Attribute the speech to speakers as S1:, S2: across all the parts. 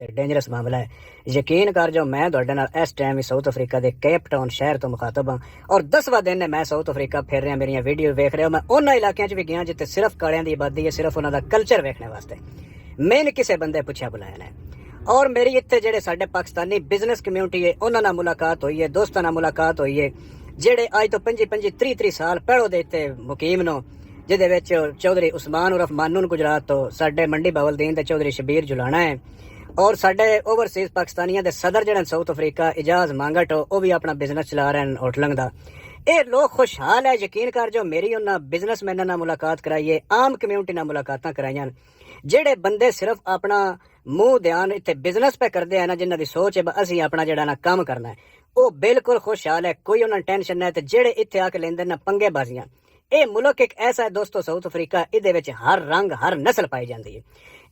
S1: Dangerous ਮਾਮਲਾ ਹੈ। ਯਕੀਨ ਕਰ ਜਾਓ, ਮੈਂ ਤੁਹਾਡੇ ਨਾਲ ਇਸ ਟਾਈਮ ਹੀ ਸਾਊਥ ਅਫਰੀਕਾ ਦੇ ਕੇਪ ਟਾਊਨ ਸ਼ਹਿਰ ਤੋਂ ਮੁਖਾਤਬ ਹਾਂ ਔਰ 10ਵਾਂ ਦਿਨ ਹੈ ਮੈਂ ਸਾਊਥ ਅਫਰੀਕਾ ਫਿਰ ਰਿਹਾ। ਮੇਰੀਆਂ ਵੀਡੀਓ ਵੇਖ ਰਹੇ ਹੋ। ਮੈਂ ਉਹਨਾਂ ਇਲਾਕਿਆਂ 'ਚ ਵੀ ਗਿਆ ਜਿੱਥੇ ਸਿਰਫ ਕਾਲਿਆਂ ਦੀ ਆਬਾਦੀ ਹੈ, ਸਿਰਫ ਉਹਨਾਂ ਦਾ ਕਲਚਰ ਵੇਖਣ ਵਾਸਤੇ। ਮੈਨੂੰ ਕਿਸੇ ਬੰਦੇ ਪੁੱਛਿਆ ਬੁਲਾਇਆ ਨੇ ਔਰ ਮੇਰੀ ਇੱਥੇ ਜਿਹੜੇ ਸਾਡੇ ਪਾਕਿਸਤਾਨੀ ਬਿਜ਼ਨਸ ਕਮਿਊਨਿਟੀ ਹੈ ਉਹਨਾਂ ਨਾਲ ਮੁਲਾਕਾਤ ਹੋਈ ਹੈ, ਦੋਸਤਾਂ ਨਾਲ ਮੁਲਾਕਾਤ ਹੋਈ ਹੈ ਜਿਹੜੇ ਅੱਜ ਤੋਂ 25-30 ਸਾਲ ਪਹਿਲੋਂ ਦੇ ਇੱਥੇ ਮੁਕੀਮ ਨੂੰ, ਜਿਹਦੇ ਵਿੱਚ ਚੌਧਰੀ ਉਸਮਾਨ ਉਰਫ ਮਾਨੂਨ ਗੁਜਰਾਤ ਤੋਂ, ਸਾਡੇ ਮੰਡੀ ਬਾਵਲਦੀਨ ਦੇ ਚੌਧਰੀ ਸ਼ਬੀਰ ਜੁਲਾਣਾ ਹੈ ਔਰ ਸਾਡੇ ਓਵਰਸੀਜ਼ ਪਾਕਿਸਤਾਨੀਆਂ ਦੇ ਸਦਰ ਜਿਹੜੇ ਸਾਊਥ ਅਫਰੀਕਾ ਇਜਾਜ਼ ਮੰਗਟ ਉਹ ਵੀ ਆਪਣਾ ਬਿਜ਼ਨਸ ਚਲਾ ਰਹੇ ਹਨ ਹੋਟਲਾਂ ਦਾ। ਇਹ ਲੋਕ ਖੁਸ਼ਹਾਲ ਹੈ। ਯਕੀਨ ਕਰ ਜੋ ਮੇਰੀ ਉਹਨਾਂ ਬਿਜ਼ਨਸਮੈਨਾਂ ਨਾਲ ਮੁਲਾਕਾਤ ਕਰਾਈਏ, ਆਮ ਕਮਿਊਨਿਟੀ ਨਾਲ ਮੁਲਾਕਾਤਾਂ ਕਰਾਈਆਂ। ਜਿਹੜੇ ਬੰਦੇ ਸਿਰਫ ਆਪਣਾ ਮੂੰਹ ਧਿਆਨ ਇੱਥੇ ਬਿਜ਼ਨਸ ਪੇ ਕਰਦੇ ਆ ਨਾ, ਜਿਨ੍ਹਾਂ ਦੀ ਸੋਚ ਹੈ ਅਸੀਂ ਆਪਣਾ ਜਿਹੜਾ ਨਾ ਕੰਮ ਕਰਨਾ ਹੈ, ਉਹ ਬਿਲਕੁਲ ਖੁਸ਼ਹਾਲ ਹੈ, ਕੋਈ ਉਹਨਾਂ ਨੂੰ ਟੈਨਸ਼ਨ ਨਹੀਂ। ਤੇ ਜਿਹੜੇ ਇੱਥੇ ਆ ਕੇ ਲੈਂਦੇ ਨਾ ਪੰਗੇ ਬਾਜ਼ੀਆਂ, ਇਹ ਮੁਲਕ ਇੱਕ ਐਸਾ ਹੈ ਦੋਸਤੋ ਸਾਊਥ ਅਫਰੀਕਾ, ਇਹਦੇ ਵਿੱਚ ਹਰ ਰੰਗ ਹਰ ਨਸਲ ਪਾਈ ਜਾਂਦੀ ਹੈ।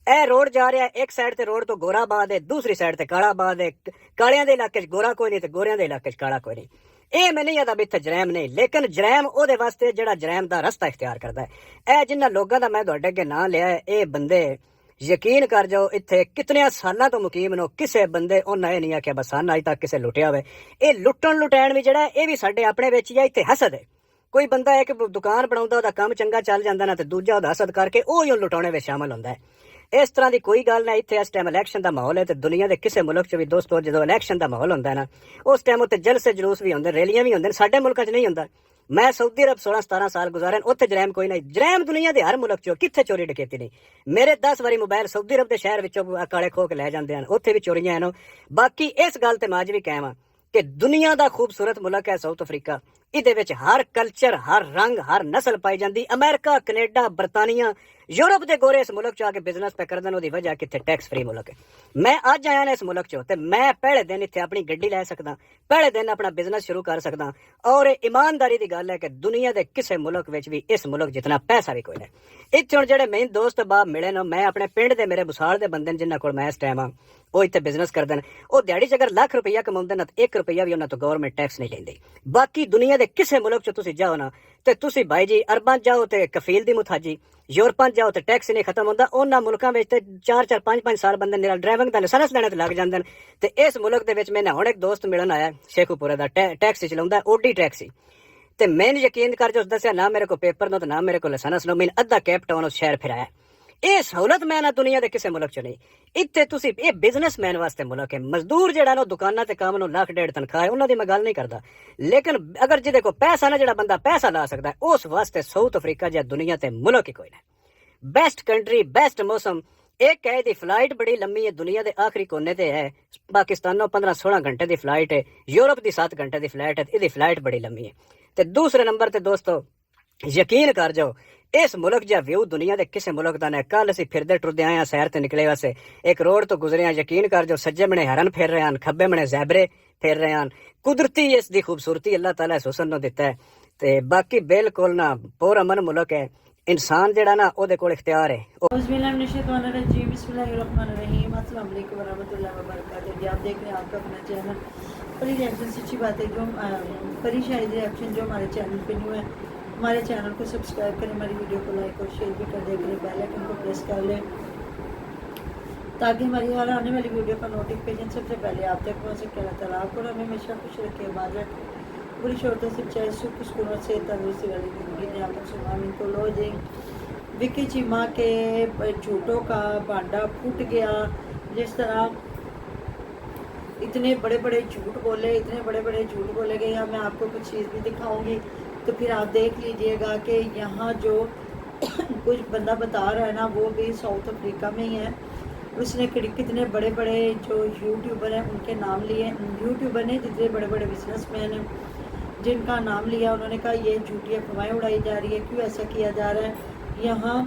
S1: ਇਹ ਰੋਡ ਜਾ ਰਿਹਾ, ਇੱਕ ਸਾਈਡ ਤੇ ਰੋਡ ਤੋਂ ਗੋਰਾਬਾਦ ਹੈ, ਦੂਸਰੀ ਸਾਈਡ ਤੇ ਕਾਲਾਬਾਦ ਹੈ। ਕਾਲਿਆਂ ਦੇ ਇਲਾਕੇ 'ਚ ਗੋਰਾ ਕੋਈ ਨਹੀਂ ਤੇ ਗੋਰਿਆਂ ਦੇ ਇਲਾਕੇ 'ਚ ਕਾਲਾ ਕੋਈ ਨਹੀਂ। ਇਹ ਮੈਂ ਨਹੀਂ ਆਦਾ ਵੀ ਇੱਥੇ ਜਰੈਮ ਨਹੀਂ, ਲੇਕਿਨ ਜਰੈਮ ਉਹਦੇ ਵਾਸਤੇ ਜਿਹੜਾ ਜਰੈਮ ਦਾ ਰਸਤਾ ਇਖਤਿਆਰ ਕਰਦਾ ਹੈ। ਇਹ ਜਿਨ੍ਹਾਂ ਲੋਕਾਂ ਦਾ ਮੈਂ ਤੁਹਾਡੇ ਅੱਗੇ ਨਾਂ ਲਿਆ ਹੈ, ਇਹ ਬੰਦੇ ਯਕੀਨ ਕਰ ਜਾਓ ਇੱਥੇ ਕਿਤਨੇ ਸਾਲਾਂ ਤੋਂ ਮੁਕੀਮ ਨੂੰ, ਕਿਸੇ ਬੰਦੇ ਉਹਨਾਂ ਇਹ ਨਹੀਂ ਆਖਿਆ ਬਸ ਸਾਨੂੰ ਅੱਜ ਤੱਕ ਕਿਸੇ ਲੁੱਟਿਆ ਹੋਵੇ। ਇਹ ਲੁੱਟਣ ਲੁਟੈਣ ਵੀ ਜਿਹੜਾ ਇਹ ਵੀ ਸਾਡੇ ਆਪਣੇ ਵਿੱਚ ਹੀ ਆ। ਇੱਥੇ ਹਸਦ ਹੈ, ਕੋਈ ਬੰਦਾ ਇੱਕ ਦੁਕਾਨ ਬਣਾਉਂਦਾ, ਉਹਦਾ ਕੰਮ ਚੰਗਾ ਚੱਲ ਜਾਂਦਾ ਨਾ, ਤੇ ਦੂਜਾ ਉਹਦਾ ਹਸਦ ਕਰਕੇ ਉਹ ਹੀ ਲੁਟਾਉਣੇ ਵਿੱਚ ਸ਼ਾਮਲ ਹੁੰਦਾ ਹੈ। ਇਸ ਤਰ੍ਹਾਂ ਦੀ ਕੋਈ ਗੱਲ ਨਹੀਂ। ਇੱਥੇ ਇਸ ਟਾਈਮ ਇਲੈਕਸ਼ਨ ਦਾ ਮਾਹੌਲ ਹੈ ਤੇ ਦੁਨੀਆ ਦੇ ਕਿਸੇ ਮੁਲਕ 'ਚ ਵੀ ਦੋਸਤੋ ਜਦੋਂ ਇਲੈਕਸ਼ਨ ਦਾ ਮਾਹੌਲ ਹੁੰਦਾ ਨਾ, ਉਸ ਟਾਈਮ ਉੱਤੇ ਜਲਸੇ ਜਲੂਸ ਵੀ ਹੁੰਦੇ, ਰੈਲੀਆਂ ਵੀ ਹੁੰਦੇ। ਸਾਡੇ ਮੁਲਕਾਂ 'ਚ ਨਹੀਂ ਹੁੰਦਾ। ਮੈਂ ਸਾਊਦੀ ਅਰਬ 16-17 ਸਾਲ ਗੁਜ਼ਾਰੇ, ਉੱਥੇ ਜਰੈਮ ਕੋਈ ਨਹੀਂ। ਜਰੈਮ ਦੁਨੀਆ ਦੇ ਹਰ ਮੁਲਕ 'ਚ, ਕਿੱਥੇ ਚੋਰੀ ਡਕੈਤੀ ਨਹੀਂ। ਮੇਰੇ 10 ਵਾਰੀ ਮੋਬਾਈਲ ਸਾਊਦੀ ਅਰਬ ਦੇ ਸ਼ਹਿਰ ਵਿੱਚੋਂ ਕਾਲੇ ਖੋਹ ਕੇ ਲੈ ਜਾਂਦੇ ਹਨ, ਉੱਥੇ ਵੀ ਚੋਰੀਆਂ ਹਨ। ਬਾਕੀ ਇਸ ਗੱਲ ਤੇ ਮੈਂ ਅੱਜ ਵੀ ਕਹਿਵਾਂ ਕਿ ਦੁਨੀਆ ਦਾ ਖੂਬਸੂਰਤ ਮੁਲਕ ਹੈ ਸਾਊਥ ਅਫਰੀਕਾ। ਇਹਦੇ ਵਿੱਚ ਹਰ ਕਲਚਰ, ਹਰ ਰੰਗ, ਹਰ ਨਸਲ ਪਾਈ ਜਾਂਦੀ। ਅਮਰੀਕਾ, ਕੈਨੇਡਾ, ਬਰਤਾਨੀਆ, ਯੂਰਪ ਦੇ ਗੋਰੇ ਇਸ ਮੁਲਕ 'ਚ ਆ ਕੇ ਬਿਜ਼ਨਸ ਪੈ ਕਰਦੇ ਨੇ। ਉਹਦੀ ਵਜ੍ਹਾ ਕਿੱਥੇ ਟੈਕਸ ਫਰੀ ਮੁਲਕ ਹੈ। ਮੈਂ ਅੱਜ ਆਇਆ ਨਾ ਇਸ ਮੁਲਕ 'ਚੋਂ ਤੇ ਮੈਂ ਪਹਿਲੇ ਦਿਨ ਇੱਥੇ ਆਪਣੀ ਗੱਡੀ ਲੈ ਸਕਦਾ, ਪਹਿਲੇ ਦਿਨ ਆਪਣਾ ਬਿਜ਼ਨਸ ਸ਼ੁਰੂ ਕਰ ਸਕਦਾ। ਔਰ ਇਹ ਇਮਾਨਦਾਰੀ ਦੀ ਗੱਲ ਹੈ ਕਿ ਦੁਨੀਆ ਦੇ ਕਿਸੇ ਮੁਲਕ ਵਿੱਚ ਵੀ ਇਸ ਮੁਲਕ ਜਿਤਨਾ ਪੈਸਾ ਵੀ ਕੋਈ ਨਹੀਂ। ਇੱਥੇ ਹੁਣ ਜਿਹੜੇ ਮੈਨੂੰ ਦੋਸਤ ਬਾਬ ਮਿਲੇ ਨੇ, ਮੈਂ ਆਪਣੇ ਪਿੰਡ ਦੇ ਮੇਰੇ ਬੁਸਾਲ ਦੇ ਬੰਦੇ ਨੇ ਜਿਨ੍ਹਾਂ ਕੋਲ ਮੈਂ ਇਸ ਟਾਈਮ ਆ, ਉਹ ਇੱਥੇ ਬਿਜ਼ਨਸ ਕਰਦੇ ਨੇ। ਉਹ ਦਿਹਾੜੀ 'ਚ ਅਗਰ ਲੱਖ ਰੁਪਈਆ ਕਮਾਉਂਦੇ ਨੇ ਤਾਂ 1 ਰੁਪਈਆ ਵੀ ਉਹਨਾਂ ਤੋਂ ਗਵਰਨਮੈਂਟ ਟੈਕਸ ਨਹੀਂ ਲੈਂਦੀ। ਬਾਕੀ ਦੁਨੀਆ ਦੇ ਕਿਸੇ ਮੁਲਕ 'ਚ ਤੁਸੀਂ ਜਾਓ ਨਾ, ਤੇ ਤੁਸੀਂ ਭਾਈ ਜੀ ਅਰਬਾਂ ਜਾਓ ਤੇ ਕਫੀਲ ਦੀ ਮੁਥਾਜੀ, ਯੂਰਪਾਂ ਜਾਓ ਤੇ ਟੈਕਸ ਨਹੀਂ ਖਤਮ ਹੁੰਦਾ। ਉਹਨਾਂ ਮੁਲਕਾਂ ਵਿੱਚ ਤੇ 4-4 5-5 ਸਾਲ ਬੰਦੇ ਨਿਰਾ ਡਰਾਈਵਿੰਗ ਦਾ ਲਾਇਸੈਂਸ ਲੈਣੇ ਤੇ ਲੱਗ ਜਾਂਦੇ ਨੇ। ਤੇ ਇਸ ਮੁਲਕ ਦੇ ਵਿੱਚ ਮੈਨੇ ਹੁਣ ਇੱਕ ਦੋਸਤ ਮਿਲਣ ਆਇਆ ਸ਼ੇਖੂਪੁਰੇ ਦਾ, ਟੈਕਸੀ ਚਲਾਉਂਦਾ, ਓਡੀ ਟੈਕਸੀ। ਤੇ ਮੈਨੂੰ ਯਕੀਨ ਕਰ ਜੋ ਦੱਸਿਆ ਨਾ ਮੇਰੇ ਕੋਲ ਪੇਪਰ ਨੂੰ ਤੇ ਨਾ ਮੇਰੇ ਕੋਲ ਲਾਇਸੈਂਸ ਨੂੰ, ਮੈਨੂੰ ਅੱਧਾ ਕੇਪ ਟਾਊਨ ਉਸ ਸ਼ਹਿਰ ਫਿਰਾਇਆ। ਇਹ ਸਹੂਲਤ ਮੈਂ ਨਾ ਦੁਨੀਆ ਦੇ ਕਿਸੇ ਮੁਲਕ 'ਚ ਨਹੀਂ। ਇੱਥੇ ਤੁਸੀਂ, ਇਹ ਬਿਜ਼ਨਸਮੈਨ ਵਾਸਤੇ ਮੁਲਕ ਹੈ। ਮਜ਼ਦੂਰ ਜਿਹੜਾ ਨਾ ਦੁਕਾਨਾਂ ਤੇ ਕੰਮ ਨੂੰ ਲੱਖ ਡੇਢ ਤਨਖਾਹ ਹੈ, ਉਹਨਾਂ ਦੀ ਮੈਂ ਗੱਲ ਨਹੀਂ ਕਰਦਾ। ਲੇਕਿਨ ਅਗਰ ਜਿਹਦੇ ਕੋਲ ਪੈਸਾ ਨਾ, ਜਿਹੜਾ ਬੰਦਾ ਪੈਸਾ ਲਾ ਸਕਦਾ, ਉਸ ਵਾਸਤੇ ਸਾਊਥ ਅਫਰੀਕਾ ਜਾਂ ਦੁਨੀਆ ਤੇ ਮੁਲਕ ਹੀ ਕੋਈ ਨਹੀਂ। ਬੈਸਟ ਕੰਟਰੀ, ਬੈਸਟ ਮੌਸਮ। ਇੱਕ ਹੈ ਇਹਦੀ ਫਲਾਈਟ ਬੜੀ ਲੰਮੀ ਹੈ, ਦੁਨੀਆ ਦੇ ਆਖਰੀ ਕੋਨੇ ਤੇ ਹੈ। ਪਾਕਿਸਤਾਨੋਂ 15-16 ਘੰਟੇ ਦੀ ਫਲਾਈਟ ਹੈ, ਯੂਰਪ ਦੀ 7 ਘੰਟੇ ਦੀ ਫਲਾਈਟ ਹੈ। ਇਹਦੀ ਫਲਾਈਟ ਬੜੀ ਲੰਮੀ ਹੈ। ਤੇ ਦੂਸਰੇ ਨੰਬਰ ਤੇ ਦੋਸਤੋ ਯਕੀਨ ਕਰ ਜਾਓ ਇਸ ਮੁਲਕ ਜਿਹਾ ਵਿਊ ਦੁਨੀਆ ਦੇ ਕਿਸੇ ਮੁਲਕ ਦਾ ਨਹੀਂ। ਕੱਲ ਅਸੀਂ ਫਿਰਦੇ ਟੁਰਦੇ ਆਏ ਹਾਂ, ਸੈਰ ਤੇ ਨਿਕਲੇ ਵਾਸਤੇ ਇੱਕ ਰੋਡ ਤੋਂ ਗੁਜ਼ਰੇ ਹਾਂ। ਯਕੀਨ ਕਰ ਜਾਓ ਸੱਜੇ ਮਣੇ ਹਰਨ ਫਿਰ ਰਹੇ ਹਨ, ਖੱਬੇ ਮਣੇ ਜ਼ੈਬਰੇ ਫਿਰ ਰਹੇ ਹਨ। ਕੁਦਰਤੀ ਇਸ ਦੀ ਖੂਬਸੂਰਤੀ ਅੱਲਾਹ ਤਾਲਾ ਇਸ ਹੁਸਨ ਨੂੰ ਦਿੱਤਾ ਹੈ। ਤੇ ਬਾਕੀ ਬਿਲਕੁਲ ਨਾ ਪੁਰਅਮਨ ਮੁਲਕ ਹੈ। इंसान जड़ा ना ओदे कोल इख्तियार है।
S2: आप देख रहे हैं आपका अपना चैनल परी रिएक्शन। सच्ची बात है, जो परी शायद रिएक्शन जो हमारे चैनल पे न्यू है, हमारे चैनल को सब्सक्राइब करें, हमारी वीडियो को लाइक और शेयर भी कर दें, बेल आइकन को प्रेस कर लें ताकि हमारी हर आने वाली वीडियो का नोटिफिकेशन सबसे पहले आप तक पहुँच सके। अल्लाह ताला आपको हमें हमेशा खुश रखे, आबाद रखे, बुरी शोरतों से चाहे सुख सुकून से तंदुरुस्ती वाली ज़िंदगी ने आप सुनाम इनको लो जी। विक्की चीमा के झूठों का भांडा फूट गया। जिस तरह इतने बड़े बड़े झूठ बोले, इतने बड़े बड़े झूठ बोले गए। यहाँ मैं आपको कुछ चीज़ भी दिखाऊंगी तो फिर आप देख लीजिएगा कि यहाँ जो कुछ बंदा बता रहा है ना, वो भी साउथ अफ्रीका में ही है। उसने कितने बड़े बड़े जो यूट्यूबर हैं उनके नाम लिए, यूट्यूबर ने जितने बड़े बड़े बिजनेसमैन हैं जिनका नाम लिया, उन्होंने कहा ये झूठी अफवाहें उड़ाई जा रही है, क्यों ऐसा किया जा रहा है। यहाँ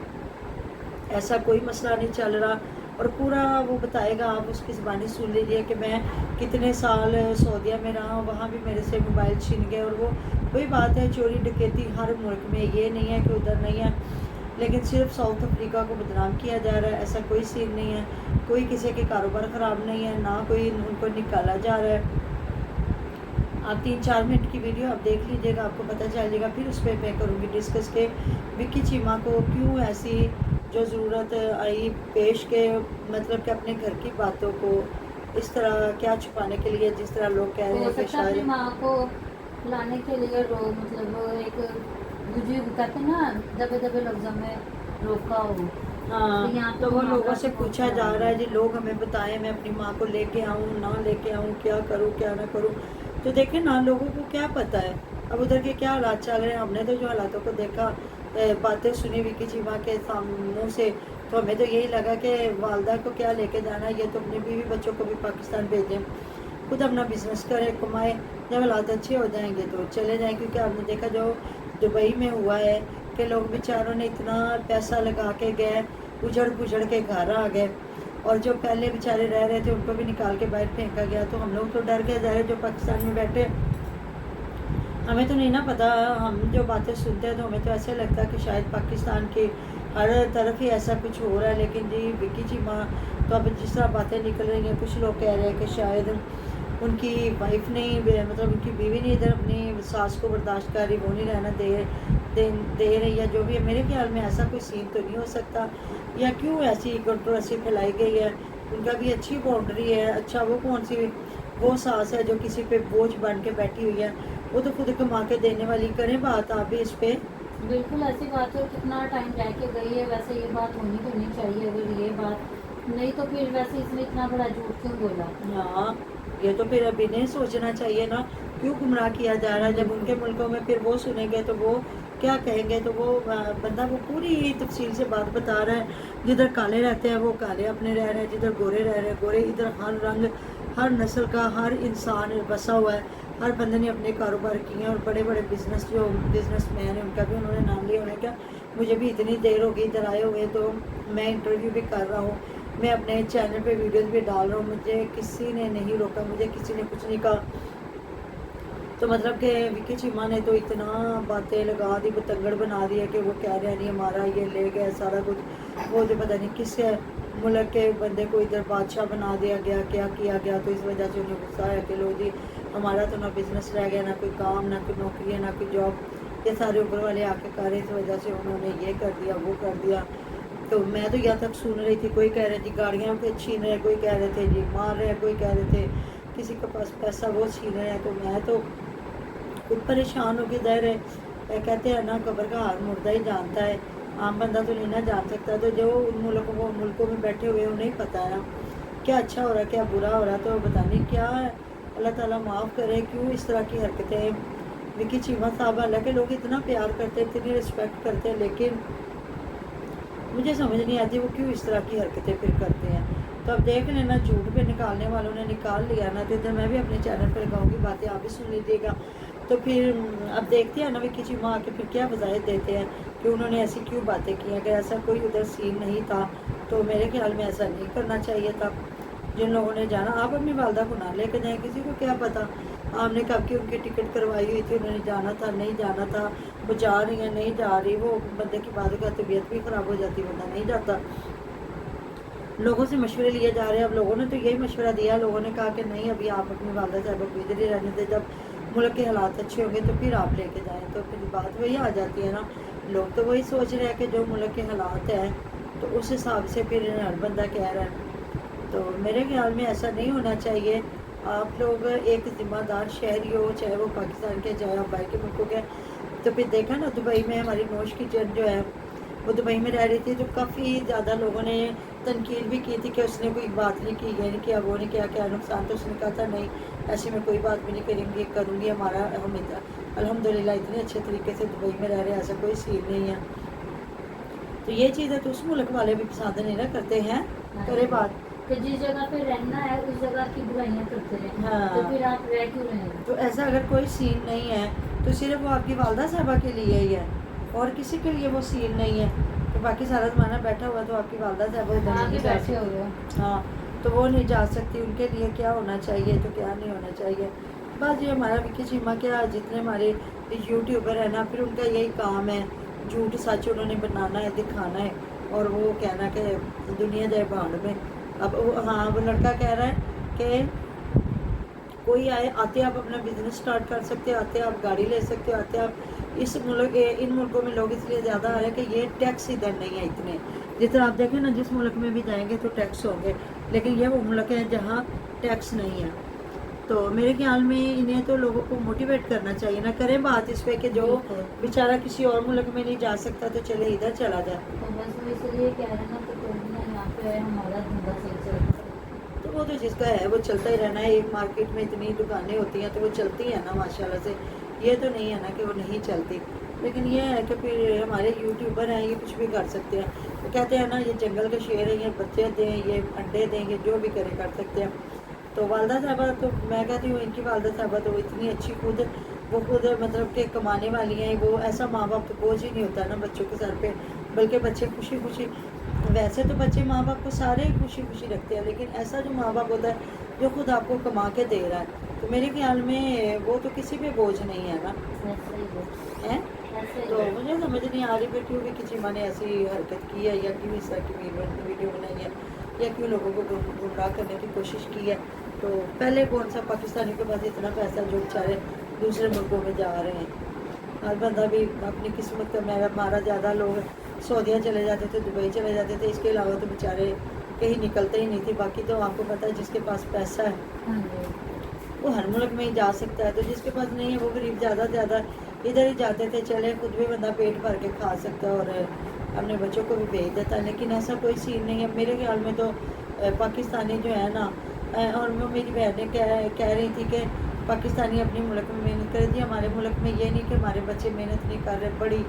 S2: ऐसा कोई मसला नहीं चल रहा। और पूरा वो बताएगा, आप उसकी ज़बानी सुन लीजिए कि मैं कितने साल सऊदीया में रहा हूँ, वहाँ भी मेरे से मोबाइल छीन गए। और वो वही बात है, चोरी डकैती हर मुल्क में, ये नहीं है कि उधर नहीं है, लेकिन सिर्फ साउथ अफ्रीका को बदनाम किया जा रहा है। ऐसा कोई सीन नहीं है, कोई किसी के कारोबार ख़राब नहीं है, ना कोई उनको निकाला जा रहा है। आप 3-4 मिनट की वीडियो आप देख लीजिएगा, आपको पता चल जाएगा। फिर उस पर मैं करूँगी डिस्कस के विक्की चीमा को क्यों ऐसी जो ज़रूरत आई पेश के, मतलब कि अपने घर की बातों को इस तरह क्या छुपाने के लिए, जिस तरह लोग कह रहे
S3: हो
S2: हैं कि
S3: सकता है अपनी
S2: शायद
S3: माँ को लाने के लिए मतलब वो एक बुजुर्ग कहते हैं ना, दबे दबे लफ्जों में रोका हो।
S2: हाँ, तो वो लोगों से पूछा जा रहा है
S3: जी।
S2: जी, लोग हमें बताएं मैं अपनी माँ को लेके आऊँ ना लेके आऊँ, क्या करूँ क्या ना करूँ। तो देखें ना, लोगों को क्या पता है अब उधर के क्या हालात चल रहे हैं। हमने तो जो हालातों को देखा, बातें सुनी विक्की चीमा के सामने से, तो हमें तो यही लगा कि वालदा को क्या लेके जाना है, ये तो अपने बीवी बच्चों को भी पाकिस्तान भेजें, खुद अपना बिजनेस करें, कमाएं, जब हालात अच्छे हो जाएंगे तो चले जाएं। क्योंकि आपने देखा जो दुबई में हुआ है कि लोग बेचारों ने इतना पैसा लगा के गए, उजड़ पुजड़ के घर आ गए, और जो पहले बेचारे रह रहे थे उनको भी निकाल के बाहर फेंका गया। तो हम लोग तो डर गए, जा रहे जो पाकिस्तान में बैठे, हमें तो नहीं ना पता। हम जो बातें सुनते हैं तो हमें तो ऐसे लगता है कि शायद पाकिस्तान की हर तरफ ही ऐसा कुछ हो रहा है। लेकिन जी विक्की चीमा तो अब जिस तरह बातें निकल रही हैं, कुछ लोग कह रहे हैं कि शायद उनकी वाइफ नहीं, मतलब उनकी बीवी नहीं इधर अपनी सास को बर्दाश्त कर रही, वो नहीं रहना दे रही, या जो भी है। मेरे ख्याल में ऐसा कोई सीन तो नहीं हो सकता, या क्यों ऐसी कंट्रोवर्सी फैलाई गई है। उनका भी अच्छी बाउंड्री है। अच्छा, वो कौन सी वो सास है जो किसी पे बोझ बन के बैठी हुई है, वो तो खुद कमा के देने वाली। करें बात आप भी इस पे।
S3: बिल्कुल ऐसी बात है, कितना टाइम रह के गई है, वैसे ये बात होनी तो नहीं चाहिए। अगर ये बात नहीं तो फिर वैसे इसने इतना बड़ा झूठ क्यों बोला।
S2: हाँ, ये तो फिर अभी नहीं सोचना चाहिए ना, क्यों गुमराह किया जा रहा है। जब उनके मुल्कों में फिर वो सुनेंगे तो वो क्या कहेंगे। तो वो बंदा वो पूरी तफसील से बात बता रहा है। जिधर काले रहते हैं वो काले अपने रह रहे हैं, जिधर गोरे रह रहे हैं गोरे। इधर हर रंग, हर नस्ल का हर इंसान बसा हुआ है। हर बंदे ने अपने कारोबार किए हैं, और बड़े बड़े बिजनेस मैन हैं उनका भी उन्होंने नाम लिया। उन्होंने क्या, मुझे भी इतनी देर होगी इधर आए हुए, तो मैं इंटरव्यू भी कर रहा हूँ, मैं अपने चैनल पे वीडियोस भी डाल रहा हूँ, मुझे किसी ने नहीं रोका, मुझे किसी ने कुछ नहीं कहा। तो मतलब कि विक्की चीमा ने तो इतना बातें लगा दी, बतंगड़ बना दिया कि वो कह रहे हैं नहीं हमारा ये ले गया सारा कुछ। वो जो पता नहीं किस मुल्क के बंदे को इधर बादशाह बना दिया गया, क्या किया गया। तो इस वजह से उन्हें गुस्सा है कि लो जी, हमारा तो ना बिजनेस रह गया, ना कोई काम, ना कोई नौकरी है, ना कोई जॉब, ये सारे ऊपर वाले आके कर रहे। इस वजह से उन्होंने ये कर दिया, वो कर दिया। तो मैं तो यहाँ तक सुन रही थी, कोई कह रहे थे गाड़ियाँ पे छीन रहे, कोई कह रहे थे जी मार रहे हैं, कोई कह रहे थे किसी के पास पैसा वो छीन रहे हैं। तो मैं तो खुद परेशान हो गई। दर कहते हैं ना, कब्र का हाल मुर्दा ही जानता है, आम बंदा तो नहीं ना जान सकता। तो जो उन मुल्कों में बैठे हुए उन्हें पता है ना क्या अच्छा हो रहा है क्या बुरा हो रहा है। तो पता नहीं क्या है, अल्लाह ताला माफ़ करे, क्यों इस तरह की हरकतें। विक्की चीमा साहब हालांकि लोग इतना प्यार करते हैं, इतनी रिस्पेक्ट करते हैं, लेकिन मुझे समझ नहीं आती वो क्यों इस तरह की हरकतें फिर करते हैं। तो अब देख लेना, झूठ पे निकालने वालों ने निकाल लिया ना, तो इधर मैं भी अपने चैनल पर लगाऊंगी बातें, आप भी सुन लीजिएगा। तो फिर अब देखते हैं ना विक्की चीमा आके फिर क्या वजाहत देते हैं कि उन्होंने ऐसी क्यों बातें की। अगर ऐसा कोई उधर सीन नहीं था तो मेरे ख्याल में ऐसा नहीं करना चाहिए था। जिन लोगों ने जाना, आप अपनी वालदा को ना लेकर जाएं, किसी को क्या पता आपने कब की उनकी टिकट करवाई हुई थी, उन्होंने जाना था नहीं जाना था, वो जा रही है नहीं जा रही। वो बंदे की बात का तबीयत भी ख़राब हो जाती, बंदा नहीं जाता। लोगों से मशवरे लिए जा रहे हैं। अब लोगों ने तो यही मशवरा दिया, लोगों ने कहा कि नहीं अभी आप अपनी वालदा साहब को इधर ही रहने दें, जब मुल्क के हालात अच्छे होंगे तो फिर आप लेके जाएं। तो फिर बात वही आ जाती है ना, लोग तो वही सोच रहे हैं कि जो मुल्क के हालात हैं तो उस हिसाब से फिर हर बंदा कह रहा है। तो मेरे ख्याल में ऐसा नहीं होना चाहिए। आप लोग एक ज़िम्मेदार शहरी हो, चाहे वो पाकिस्तान के चाहे आप बाहर के मुल्कों के। तो फिर देखा ना, दुबई में हमारी नौश की जन जो है वो दुबई में रह रही थी, तो काफ़ी ज़्यादा लोगों ने तनकीद भी की थी कि उसने कोई बात नहीं की, ये नहीं किया, वो नहीं किया, क्या नुकसान। तो उसने कहा था नहीं ऐसी मैं कोई बात भी नहीं करूँगी, हमारा हम अल्हम्दुलिल्लाह इतने अच्छे तरीके से दुबई में रह रहे हैं, ऐसा कोई सीन नहीं है। तो ये चीज़ है तो उस मुल्क वाले भी पसंद नहीं ना करते हैं। करे बात
S3: कि जिस जगह पे रहना है उस जगह की बुराइयां करते रहे।
S2: हाँ।
S3: तो फिर आप रह क्यों रहे हैं।
S2: तो ऐसा अगर कोई सीन नहीं है तो सिर्फ वो आपकी वालदा साहबा के लिए ही है, और किसी के लिए वो सीन नहीं है। तो बाकी सारा ज़माना बैठा हुआ तो आपकी वालदा साहबा उधर
S3: आगे
S2: नहीं जा
S3: बैठे हो
S2: सकती।
S3: गए।
S2: हाँ, तो वो नहीं जा सकती। उनके लिए क्या होना चाहिए तो क्या नहीं होना चाहिए। बस ये हमारा विक्की चीमा क्या, जितने हमारे यूट्यूबर है ना, फिर उनका यही काम है, झूठ सच उन्होंने बनाना है, दिखाना है, और वो कहना कि दुनिया जाए भाड़ में। अब हाँ, वो लड़का कह रहा है कि कोई आए, आते आप अपना बिजनेस स्टार्ट कर सकते हो, आते आप गाड़ी ले सकते हो, आते आप इस मुल्क इन मुल्कों में लोग इसलिए ज़्यादा आ रहे हैं कि ये टैक्स इधर नहीं है इतने। जिस तरह आप देखें ना, जिस मुल्क में भी जाएंगे तो टैक्स होंगे, लेकिन ये वो मुल्क है जहाँ टैक्स नहीं है। तो मेरे ख्याल में इन्हें तो लोगों को मोटिवेट करना चाहिए ना, करें बात इस पे कि जो बेचारा किसी और मुल्क में नहीं जा सकता तो चले इधर चला जाए।
S3: तो बस वो इसलिए कह रहे हैं ना कि तुम ना यहाँ पे हमारा धंधा सही चल रहा है।
S2: तो वो तो जिसका है वो चलता ही रहना है। एक मार्केट में इतनी दुकानें होती हैं तो वो चलती हैं ना माशाल्लाह से, ये तो नहीं है ना कि वो नहीं चलती। लेकिन ये है कि फिर हमारे यूट्यूबर हैं, ये कुछ भी कर सकते हैं। तो कहते हैं ना, ये जंगल के शेर हैं, ये बच्चे दें, ये अंडे दें, ये जो भी करे कर सकते हैं। तो वालदा साहबा, तो मैं कहती हूँ इनकी वालदा साहबा तो इतनी अच्छी वो खुद मतलब कि कमाने वाली हैं। वो ऐसा माँ बाप तो बोझ ही नहीं होता ना बच्चों के सर पे, बल्कि बच्चे खुशी खुशी, वैसे तो बच्चे माँ बाप को सारे खुशी खुशी रखते हैं, लेकिन ऐसा जो माँ बाप होता है जो खुद आपको कमा के दे रहा है, तो मेरे ख्याल में वो तो किसी पे बोझ नहीं है ना,
S3: ऐसे ही है,
S2: है।
S3: ऐसे ही
S2: तो
S3: है।
S2: मुझे समझ नहीं आ रही फिर क्यों भी किसी माँ ने ऐसी हरकत की है, या क्यों इस तरह की वीडियो बनाई है, या क्यों लोगों को गुमराह करने की कोशिश की है। तो पहले कौन सा पाकिस्तानी के पास इतना पैसा जो बेचारे दूसरे मुल्कों में जा रहे हैं। हर बंदा भी अपनी किस्मत का मारा ज़्यादा लोग सऊदीया चले जाते थे, दुबई चले जाते थे, इसके अलावा तो बेचारे कहीं निकलते ही नहीं थे। बाकी तो आपको पता है जिसके पास पैसा है
S3: हाँ जी।
S2: वो हर मुल्क में ही जा सकता है, तो जिसके पास नहीं है वो गरीब ज़्यादा से ज़्यादा इधर ही जाते थे। चले खुद भी बंदा पेट भर के खा सकता है और अपने बच्चों को भी भेज देता है, लेकिन ऐसा कोई सीन नहीं है मेरे ख्याल में। तो पाकिस्तानी जो है ना, और वो मेरी बहनें कह रही थी कि पाकिस्तानी अपने मुल्क में मेहनत करें। जी हमारे मुल्क में ये नहीं कि हमारे बच्चे मेहनत नहीं कर रहे, बड़ी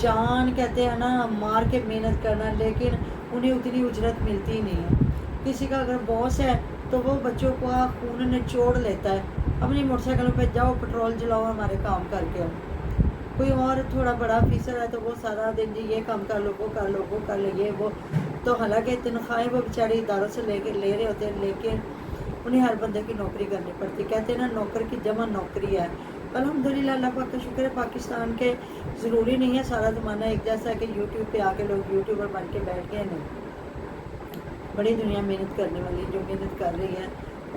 S2: जान कहते हैं ना मार के मेहनत करना, लेकिन उन्हें उतनी उजरत मिलती ही नहीं है। किसी का अगर बॉस है तो वो बच्चों को खून निचोड़ लेता है, अपनी मोटरसाइकिलों पे जाओ, पेट्रोल जलाओ, हमारे काम करके आओ। कोई और थोड़ा बड़ा ऑफिसर है तो वो सारा दिन जी ये काम कर लो, वो कर लो, वो कर लो, ये वो। तो हालांकि तनख्वाहें वो बेचारे इदारों से ले रहे होते हैं, लेकिन उन्हें हर बंदे की नौकरी करनी पड़ती। कहते हैं ना नौकर की जमा नौकरी है। अल्हम्दुलिल्लाह, अल्लाह पाक का शुक्र है, पाकिस्तान के ज़रूरी नहीं है सारा ज़माना एक जैसा है कि यूट्यूब पे आके लोग यूट्यूबर बन के बैठ गए। नहीं, बड़ी दुनिया मेहनत करने वाली जो मेहनत कर रही है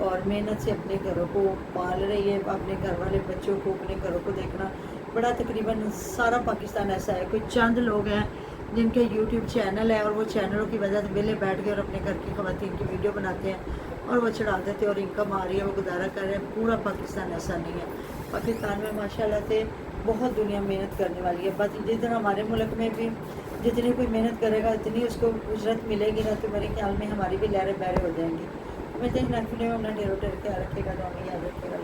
S2: और मेहनत से अपने घरों को पाल रही है, अपने घर वाले बच्चों को, अपने घरों को देखना बड़ा, तकरीबन सारा पाकिस्तान ऐसा है। कोई चंद लोग हैं जिनके यूट्यूब चैनल है और वो चैनलों की वजह से वेले बैठ गए और अपने घर की ख़वातीन की वीडियो बनाते हैं और वो चढ़ा देते हैं और इनकम आ रही है, वो गुजारा कर रहे हैं। पूरा पाकिस्तान ऐसा नहीं है। पाकिस्तान में माशाल्लाह से बहुत दुनिया मेहनत करने वाली है। बस जिस तरह हमारे मुल्क में भी जितनी कोई मेहनत करेगा इतनी उसको उजरत मिलेगी ना, तो मेरे ख्याल में हमारी भी लहरें बहरें हो जाएंगी। मैं तो नेक्स्ट वीडियो में अपना ढेरों ढेर ख्याल रखेगा, तो हमें याद रखेगा।